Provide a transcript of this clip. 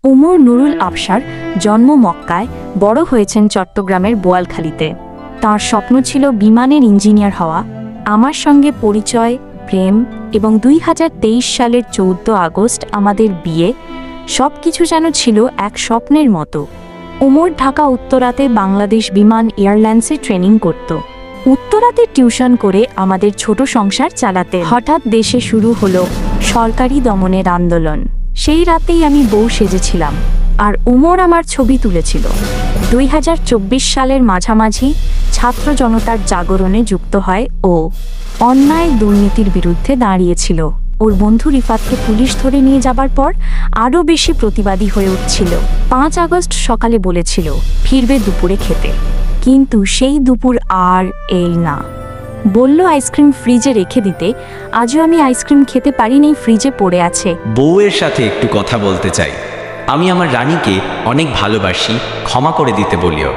ওমর নুরুল আবসার জন্ম মক্কায়, বড় হয়েছেন চট্টগ্রামের বোয়ালখালীতে। তার স্বপ্ন ছিল বিমানের ইঞ্জিনিয়ার হওয়া। আমার সঙ্গে পরিচয়, প্রেম এবং 2023 সালের 14 আগস্ট আমাদের বিয়ে, সব কিছু যেন ছিল এক স্বপ্নের মতো। ওমর ঢাকা উত্তরাতে বাংলাদেশ বিমান এয়ারলাইন্সে ট্রেনিং করত। উত্তরাতে টিউশন করে আমাদের ছোট সংসার চালাতে হঠাৎ দেশে শুরু হলো সরকারি দমনের আন্দোলন। সেই রাতেই আমি বউ সেজেছিলাম, আর ওমর আমার ছবি তুলেছিল। 2024 সালের মাঝামাঝি ছাত্র জনতার জাগরণে যুক্ত হয় ও অন্যায় দুর্নীতির বিরুদ্ধে দাঁড়িয়েছিল। ওর বন্ধু রিফাতকে পুলিশ ধরে নিয়ে যাবার পর আরও বেশি প্রতিবাদী হয়ে উঠছিল। 5 আগস্ট সকালে বলেছিল ফিরবে দুপুরে খেতে, কিন্তু সেই দুপুর আর এল না। বলল আইসক্রিম ফ্রিজে রেখে দিতে। আজও আমি আইসক্রিম খেতে পারিনি, ফ্রিজে পড়ে আছে। বউয়ের সাথে একটু কথা বলতে চাই। আমি আমার রানীকে অনেক ভালোবাসি, ক্ষমা করে দিতে বলিও।